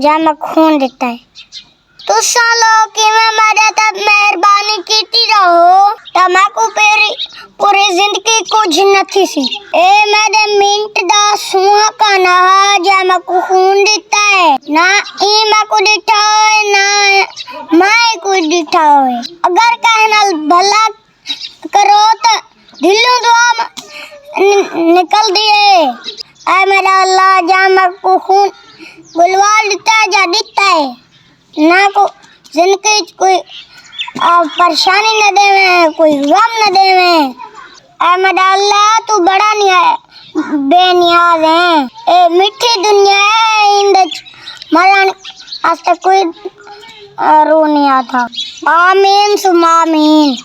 जा मैं खून देता है तो सालो कि मैं मरे तब मेहरबानी कीती रहो तमाकू पूरी जिंदगी कुछ नहीं सी ए मेरे मिनट दा सुहा का ना जा मैं खून देता है ना ई मैं को दिठा है ना मैं को दिठा है अगर कहना भला करो तो दिलों दुआ निकल दिए ऐ मेरा अल्लाह जा मैं को खून गुलवाल देता है ना को जिनकी कोई परेशानी न दे में कोई गम न दे में ऐ मेरा अल्लाह तू बड़ा बेनियाज है ए मीठी दुनिया है इंद मरण आज तक कोई रो नहीं आता आमीन सुमा आमीन।